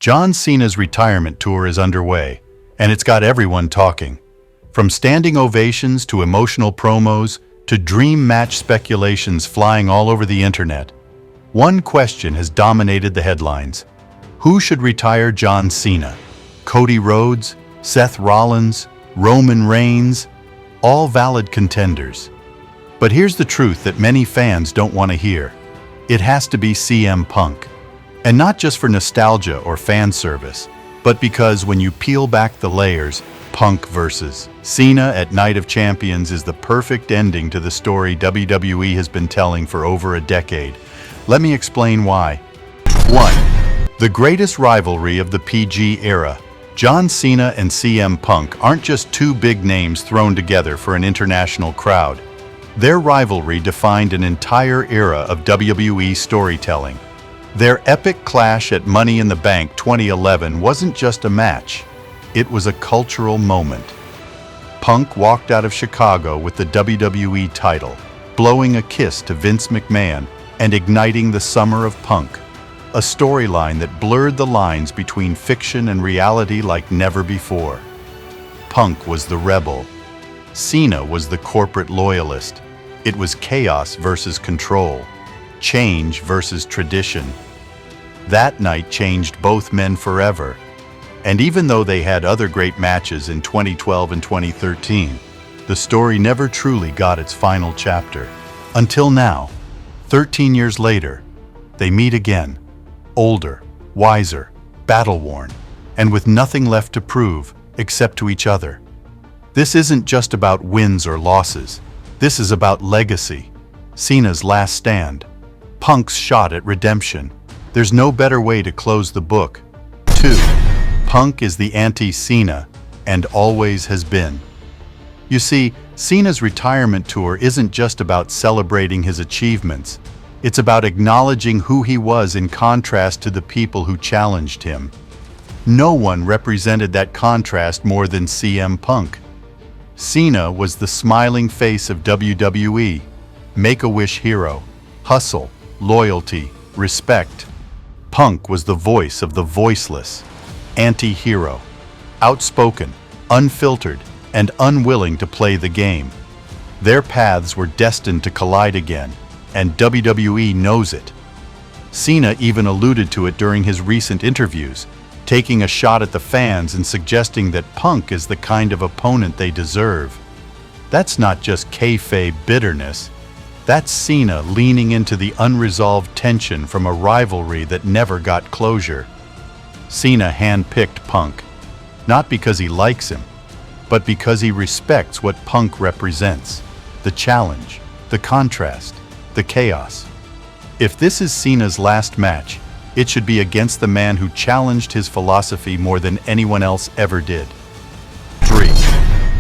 John Cena's retirement tour is underway, and it's got everyone talking. From standing ovations to emotional promos to dream match speculations flying all over the internet, one question has dominated the headlines. Who should retire John Cena? Cody Rhodes, Seth Rollins, Roman Reigns, all valid contenders. But here's the truth that many fans don't want to hear. It has to be CM Punk. And not just for nostalgia or fan service, but because when you peel back the layers, Punk versus Cena at Night of Champions is the perfect ending to the story WWE has been telling for over a decade. Let me explain why. 1. The greatest rivalry of the PG era. John Cena and CM Punk aren't just two big names thrown together for an international crowd. Their rivalry defined an entire era of WWE storytelling. Their epic clash at Money in the Bank 2011 wasn't just a match, it was a cultural moment. Punk walked out of Chicago with the WWE title, blowing a kiss to Vince McMahon and igniting the summer of Punk, a storyline that blurred the lines between fiction and reality like never before. Punk was the rebel. Cena was the corporate loyalist. It was chaos versus control. Change versus tradition. That night changed both men forever. And even though they had other great matches in 2012 and 2013, the story never truly got its final chapter. Until now, 13 years later, they meet again, older, wiser, battle-worn, and with nothing left to prove except to each other. This isn't just about wins or losses. This is about legacy, Cena's last stand, Punk's shot at redemption. There's no better way to close the book. 2. Punk is the anti-Cena, and always has been. You see, Cena's retirement tour isn't just about celebrating his achievements. It's about acknowledging who he was in contrast to the people who challenged him. No one represented that contrast more than CM Punk. Cena was the smiling face of WWE, make-a-wish hero, hustle, loyalty, respect. Punk was the voice of the voiceless, anti-hero, outspoken, unfiltered, and unwilling to play the game. Their paths were destined to collide again, and WWE knows it. Cena even alluded to it during his recent interviews, taking a shot at the fans and suggesting that Punk is the kind of opponent they deserve. That's not just kayfabe bitterness. That's Cena leaning into the unresolved tension from a rivalry that never got closure. Cena handpicked Punk, not because he likes him, but because he respects what Punk represents: the challenge, the contrast, the chaos. If this is Cena's last match, it should be against the man who challenged his philosophy more than anyone else ever did. 3.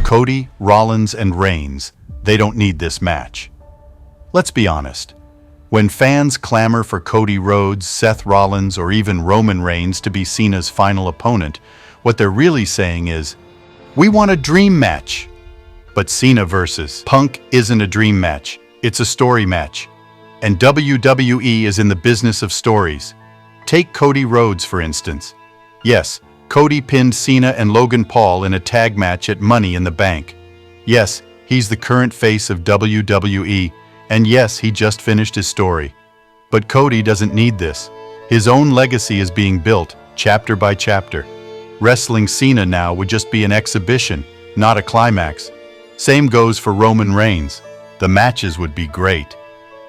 Cody, Rollins, and Reigns. They don't need this match. Let's be honest. When fans clamor for Cody Rhodes, Seth Rollins, or even Roman Reigns to be Cena's final opponent, what they're really saying is, we want a dream match. But Cena versus Punk isn't a dream match. It's a story match. And WWE is in the business of stories. Take Cody Rhodes, for instance. Yes, Cody pinned Cena and Logan Paul in a tag match at Money in the Bank. Yes, he's the current face of WWE, and yes, he just finished his story. But Cody doesn't need this. His own legacy is being built, chapter by chapter. Wrestling Cena now would just be an exhibition, not a climax. Same goes for Roman Reigns. The matches would be great.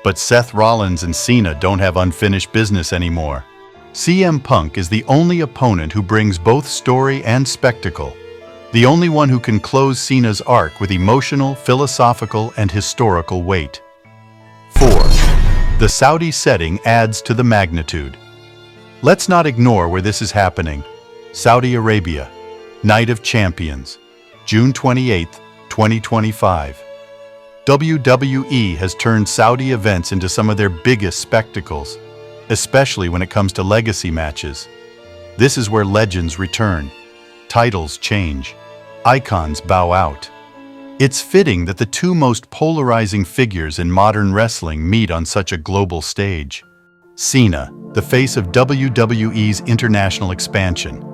But Seth Rollins and Cena don't have unfinished business anymore. CM Punk is the only opponent who brings both story and spectacle. The only one who can close Cena's arc with emotional, philosophical, and historical weight. 4. The Saudi setting adds to the magnitude. Let's not ignore where this is happening. Saudi Arabia, Night of Champions, June 28, 2025. WWE has turned Saudi events into some of their biggest spectacles, especially when it comes to legacy matches. This is where legends return, titles change, icons bow out. It's fitting that the two most polarizing figures in modern wrestling meet on such a global stage. Cena, the face of WWE's international expansion.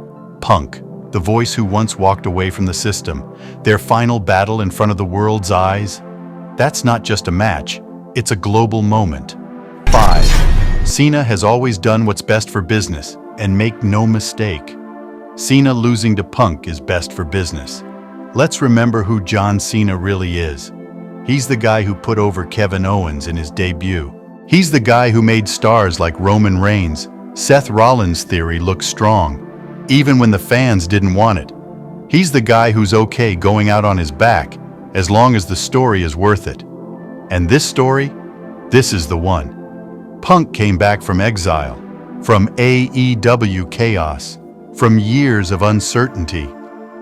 Punk, the voice who once walked away from the system. Their final battle in front of the world's eyes. That's not just a match, it's a global moment. 5. Cena has always done what's best for business, and make no mistake. Cena losing to Punk is best for business. Let's remember who John Cena really is. He's the guy who put over Kevin Owens in his debut. He's the guy who made stars like Roman Reigns. Seth Rollins' theory looks strong, even when the fans didn't want it. He's the guy who's okay going out on his back, as long as the story is worth it. And this story? This is the one. Punk came back from exile, from AEW chaos, from years of uncertainty.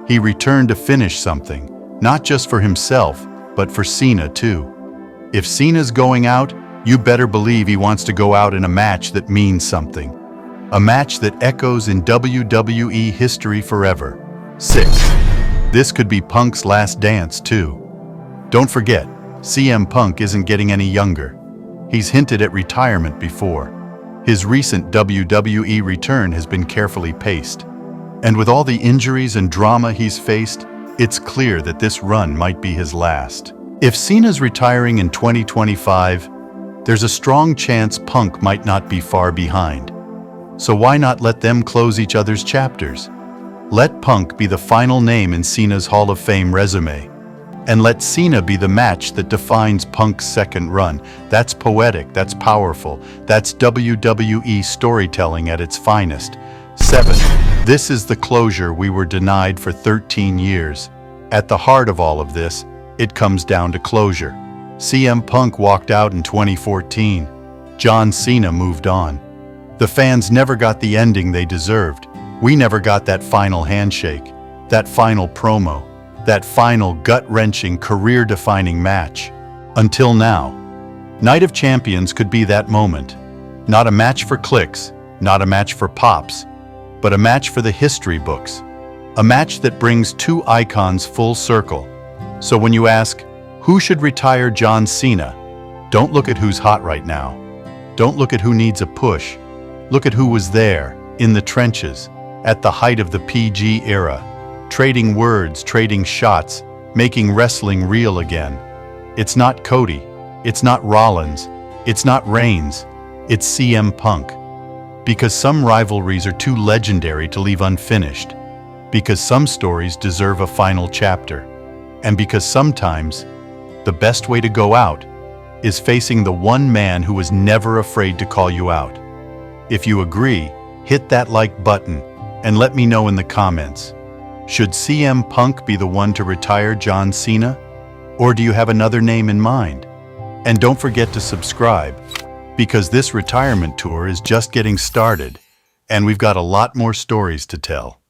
He returned to finish something, not just for himself, but for Cena too. If Cena's going out, you better believe he wants to go out in a match that means something. A match that echoes in WWE history forever. 6. This could be Punk's last dance too. Don't forget, CM Punk isn't getting any younger. He's hinted at retirement before. His recent WWE return has been carefully paced. And with all the injuries and drama he's faced, it's clear that this run might be his last. If Cena's retiring in 2025, there's a strong chance Punk might not be far behind. So why not let them close each other's chapters? Let Punk be the final name in Cena's Hall of Fame resume. And let Cena be the match that defines Punk's second run. That's poetic, that's powerful, that's WWE storytelling at its finest. 7. This is the closure we were denied for 13 years. At the heart of all of this, it comes down to closure. CM Punk walked out in 2014. John Cena moved on. The fans never got the ending they deserved. We never got that final handshake, that final promo, that final gut-wrenching, career-defining match. Until now. Night of Champions could be that moment. Not a match for clicks, not a match for pops, but a match for the history books. A match that brings two icons full circle. So when you ask, who should retire John Cena? Don't look at who's hot right now. Don't look at who needs a push. Look at who was there, in the trenches, at the height of the PG era, trading words, trading shots, making wrestling real again. It's not Cody, it's not Rollins, it's not Reigns, it's CM Punk. Because some rivalries are too legendary to leave unfinished. Because some stories deserve a final chapter. And because sometimes, the best way to go out is facing the one man who was never afraid to call you out. If you agree, hit that like button and let me know in the comments. Should CM Punk be the one to retire John Cena? Or do you have another name in mind? And don't forget to subscribe, because this retirement tour is just getting started, and we've got a lot more stories to tell.